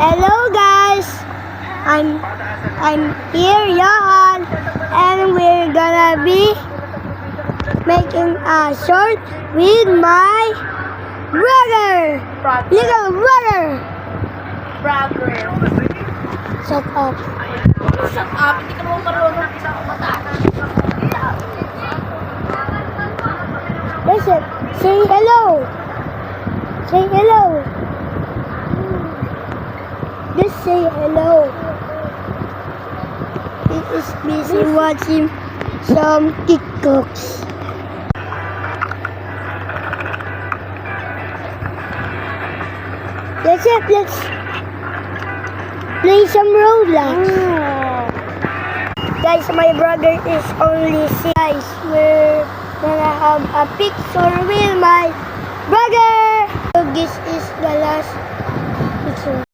Hello guys, I'm here, Johan, and we're gonna be making a short with my brother, little brother. Shut up. Shut up, hindi ka naman marunong kumata. Listen, say hello. Say hello. Just say hello. He is busy watching some TikToks. Let's play some Roblox. Guys, my brother is only 6. Guys, we're gonna have a picture with my brother. So this is the last picture.